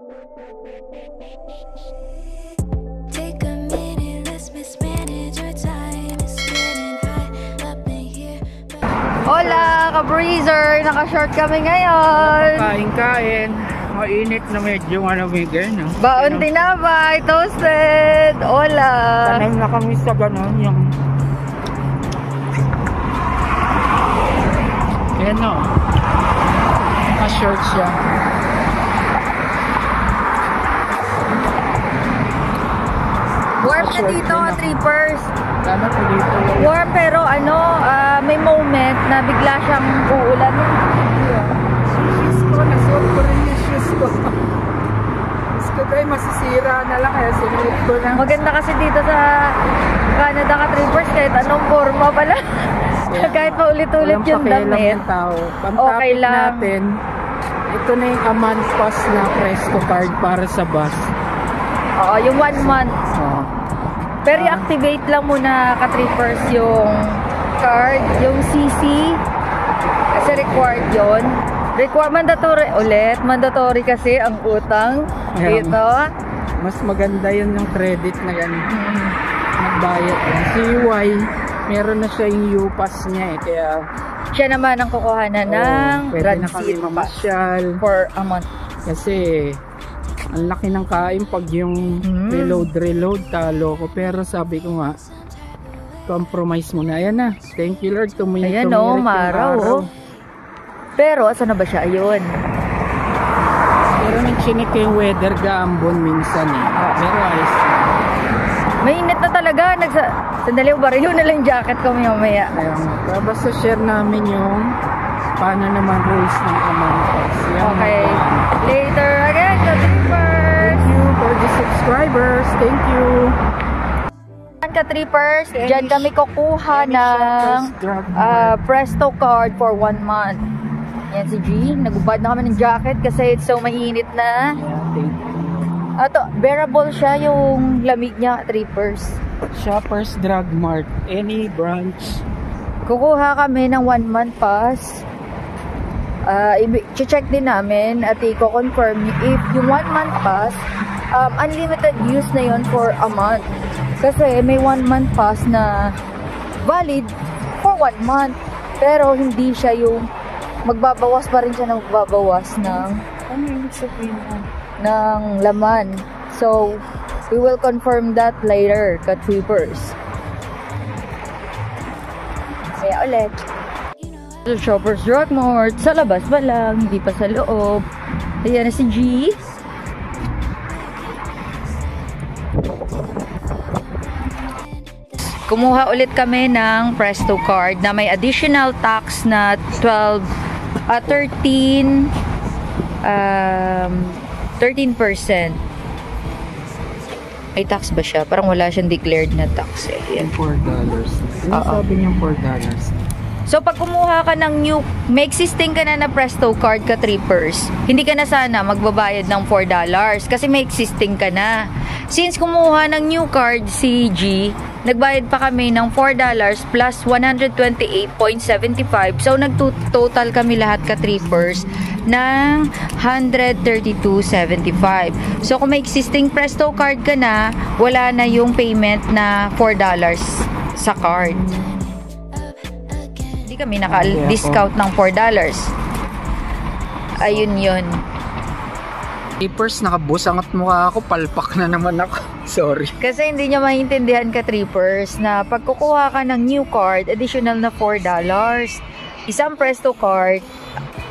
Take a minute, let's mismanage our time. It's getting hot up in here. Hola, ka-breezer! Naka-short kami ngayon. Kain-kain. Mainit na medyo malamig no? Baon tinapay, toasted. Hola. Sanay na kami sa gano'n yung... Ayan o. Naka-short siya. Warm na dito, trippers. Sana po dito. Warm pero ano, may moment na bigla siyang uulan. Shoes ko, nasuot ko rin yung shoes ko. Shoes ko tayo masisira na lang kaya sinuot ko na. Maganda kasi dito sa Canada ka-trippers kahit anong forma pala. Yeah. Kahit pa ulit-ulit yung damit. Okay lang. Natin, ito na yung a month pass na Presto card para sa bus. Oo, yung 1 month. Pero i-activate lang muna ka-trippers yung card, yung CC. Kasi required yun. Mandatory ulit. Mandatory kasi ang utang dito. Mas maganda yun yung credit na yan. Magbayad. Si Y, meron na siya yung U-Pass niya eh. Kaya siya naman ang kukuhanan ng pwede na kami mamasyal for a month. Kasi ang laki ng kain pag yung reload talo ko. Pero sabi ko nga, compromise muna. Ayan na. Thank you Lord. Ayan o, maraw. Pero asan na ba siya? Ayun. Pero nag-chinik yung weather gaambon minsan eh. Pero ayos. Mainit na talaga. Sandali ba rin na lang jacket ko mamaya. Kaya basta share namin yung paano naman rules ng Amantas. Okay. Later again, ka-trippers. Thank you for the subscribers. Thank you. Ka-trippers, dyan kami kukuha ng Presto card for 1 month. Yan si G. Nagubad na kami ng jacket kasi it's so mainit na. Thank you. Ato, bearable siya yung lamig niya, trippers. Shoppers Drug Mart, any branch. Kukuha kami ng 1 month pass. I-check din namin at i-confirm if yung 1 month pass, unlimited use na yon for a month. Kasi may 1 month pass na valid for 1 month. Pero hindi siya yung magbabawas pa rin siya ng magbabawas ng ng laman. So, we will confirm that later, ka-trippers. Kaya ulit. Shoppers Drug Mart. Sa labas ba lang, hindi pa sa loob. Ayan na si G. Kumuha ulit kami ng Presto card na may additional tax na 13%. May tax ba siya? Parang wala siyang declared na tax eh. Yan. $4. Ano sabi niyong $4? So pag kumuha ka ng new, may existing ka na Presto card ka-trippers, hindi ka na sana magbabayad ng $4 kasi may existing ka na. Since kumuha ng new card si G, nagbayad pa kami ng $4 plus 128.75. So nag-total kami lahat ka-trippers ng 132.75. So kung may existing Presto card ka na, wala na yung payment na $4 sa card. Hindi kami naka-discount ng $4. Ayun yun. Trippers, nakabusangat mukha ako, palpak na naman ako. Sorry. Kasi hindi niya maintindihan ka-trippers na pag kukuha ka ng new card, additional na $4. Isang Presto card,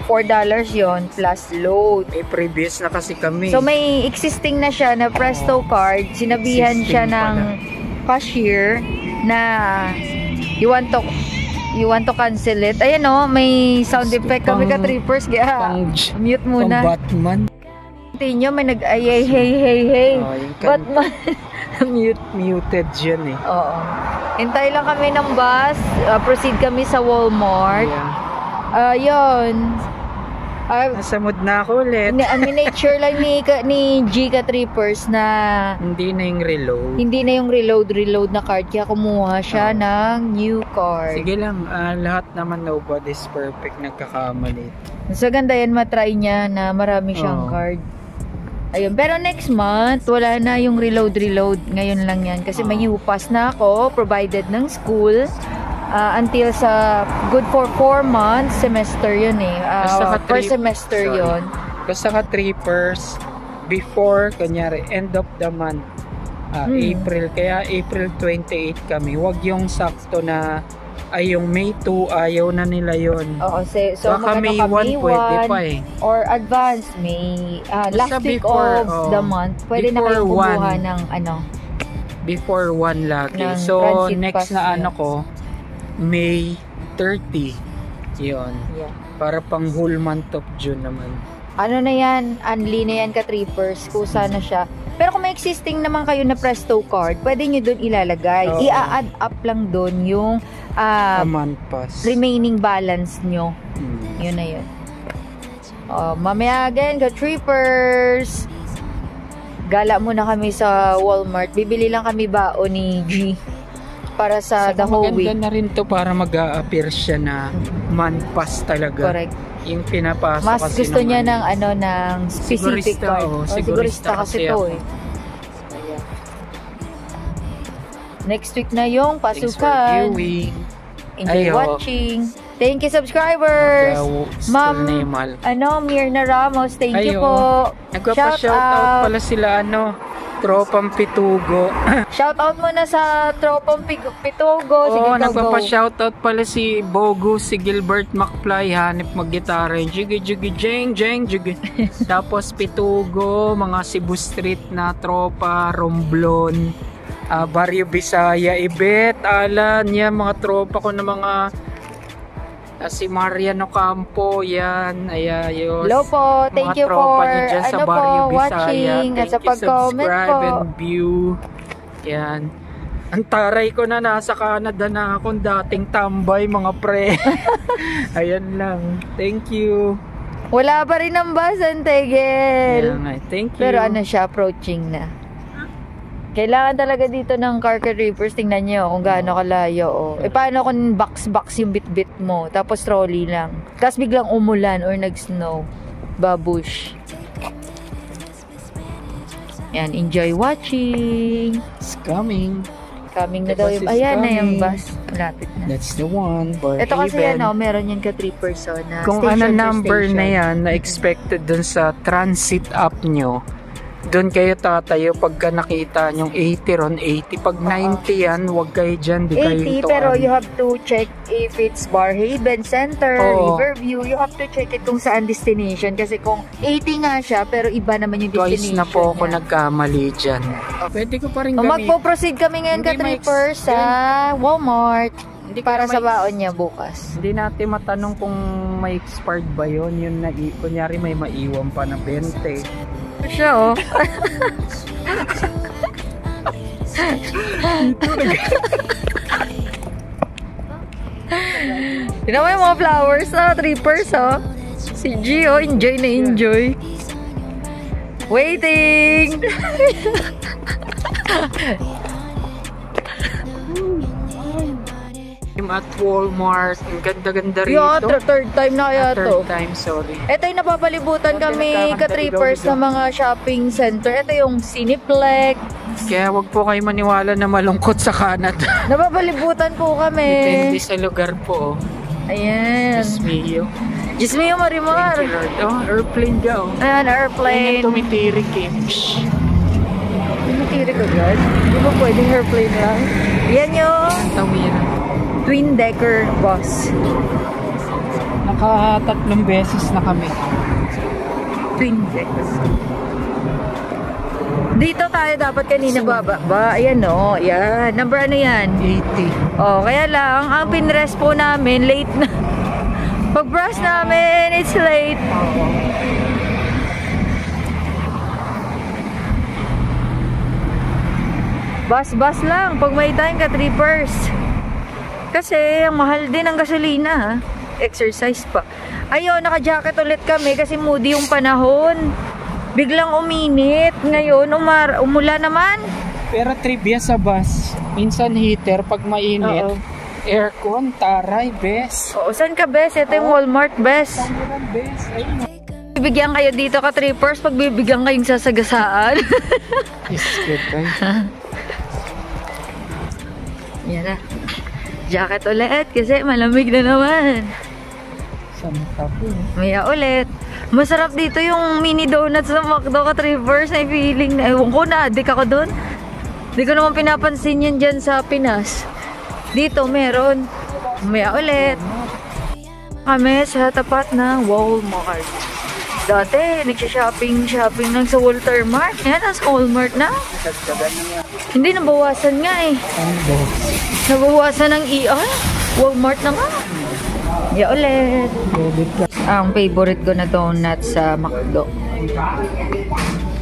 $4 yon plus load. May previous na kasi kami. So may existing na siya na Presto card. Sinabihan siya ng cashier na you want to cancel it. Ayan o, may sound effect kami ka-trippers. Kaya mute muna. Pang Batman. Tingnan nyo, may nag-ay, hey. Batman. Muted yun eh. Oo. Hintay lang kami ng bus. Proceed kami sa Walmart. Yun. Nasa mood na ako ulit. Miniature lang ni G ka-trippers na hindi na yung reload. Hindi na yung reload na card. Kaya kumuha siya ng new card. Sige lang, lahat naman nobody's perfect, nagkakamali. So ganda yan, matry niya na marami siyang card. Ayun. Pero next month, wala na yung reload. Ngayon lang yan. Kasi may U-Pass na ako, provided ng school. Until sa good for 4 months, semester yun eh. First semester yun. Basta ka trippers before, kanyari, end of the month. April. Kaya April 28 kami. Wag yung sakto na ay yung May 2, ayaw na nila yun. Oo, so baka May 1 pwede pa eh. Or advance May last week before, of the month pwede na kayo kumuha ng before 1 lagi. So next na ko May 30 yun. Yeah. Para pang whole month of June naman. Ano na yan, unli na yan ka trippers, kusa na siya. Pero kung may existing naman kayo na Presto card, pwede nyo dun ilalagay. I-add up lang dun yung month pass. Remaining balance nyo. Yun na yun. Mamaya again, ka trippers. Gala muna kami sa Walmart. Bibili lang kami bao ni G para sa the whole week. Maganda na rin to para mag-a-appear siya na month pass talaga. Correct. Yung pinapasok mas kasi gusto niya ng ng specific sigurista, card. Sigurista kasi to eh. Next week na yung pasukan. Enjoy watching. Thank you, subscribers. Ma'am, Mirna Ramos, thank you po. Nagpapa-shoutout pala sila, Tropang Pitugo. Shoutout muna sa Tropang Pitugo. Sige, nagpapa-shoutout pala si Bogo, si Gilbert McFly, hanip mag-gitara. Jiggy, jeng, jiggy. Tapos Pitugo, mga Cebu Street na tropa, Romblon, Barrio Bisaya, Ibet, Alan, yan, mga tropa ko na mga si Mariano Campo, yan, ayayos. Hello po, thank you for sa Barrio Bisaya. Watching at sa pag-comment po. And view. Yan. Ang taray ko na nasa Canada na akong dating tambay, mga pre. Ayan lang. Thank you. Wala pa rin ang basan, Tegel. Thank you. Pero siya, approaching na. Kailangan talaga dito ng car reapers. Tingnan nyo kung gaano kalayo. Paano kung box yung bit-bit mo, tapos trolley lang. Tapos biglang umulan or nag-snow. Babush. Yan, enjoy watching. It's coming. Coming na daw yung, ayan na yung bus. Malapit na. That's the one. Ito kasi meron yan ka 3 person na kung station number na yan na expected dun sa transit app nyo, doon kayo tatayo pagka nakita nyong 80 ron 80. Pag 90 yan, huwag kayo dyan. Di 80, kayo pero you have to check if it's Barhaven Center, Riverview. You have to check it kung saan destination. Kasi kung 80 nga siya, pero iba naman yung destination. Twice na po ako nagkamali dyan. Pwede ko pa rin gamit. Magpo-proceed kami ngayon ka trippers sa Walmart. Para sa baon niya bukas. Hindi natin matanong kung may expired ba yun. Yun na, kunyari may maiwan pa na 20. Siya Tignan mo yung mga flowers trippers si Gio enjoy na enjoy. Waiting. At Walmart, ang ganda-ganda rito. Third time na kaya to. Third time, sorry. Ito yung napapalibutan kami ka-trippers sa mga shopping center. Ito yung Cineplex. Kaya wag po kayo maniwala na malungkot sa Canada. Napapalibutan po kami. Depende sa lugar po. Ayan. Diyos mio, Marimar. Airplane ka Ayan, airplane. Ayan, tumitirik Tumitirik agad? Di ba pwedeng airplane lang? Yan yung tawiran. Twin decker bus. Naka-3 beses na kami. Twin decker. Dito tayo dapat kanina bababa. Ayan Ayan. Number ano yan? 80. Kaya lang, ang pinrest po namin, late na. Pag-brush namin, it's late. Bus lang. Pag may time ka, trippers. Kasi ang mahal din ang gasolina. Exercise pa. Ayun, naka-jacket ulit kami kasi moody yung panahon. Biglang uminit. Ngayon, umula naman. Pero trivia sa bus. Minsan heater pag mainit. Aircon, taray, best. Saan ka, best? Ito yung Walmart, best. Best. Ayun. pagbibigyan kayo dito ka trippers, pagbibigyan kayong sasagasaan. Biscuit ay. Yan na. Jacket ulit kasi malamig na naman. Santa po. Maya ulit. Masarap dito yung mini donuts sa McDo ka trippers. May feeling na, ewan ko na, adik ako doon. Di ko naman pinapansin yun dyan sa Pinas. Dito meron. Maya ulit. Kami sa tapat ng Walmart. Dati, nagsha-shopping lang sa Walter Mart. Yan, nasa Walmart na. Hindi, nabawasan nga eh. Nabawasan ng Walmart na nga. Ya ulit. Ang favorite ko na donuts sa McDo.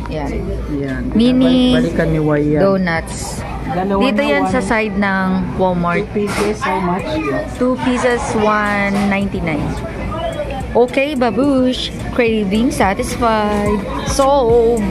Yan. Yan. Mini Balikan ni Waya. donuts. Dito yan sa side ng Walmart. 2 pieces, how much? 2 pieces, $1.99. Okay, babush. Craving satisfied. Solved.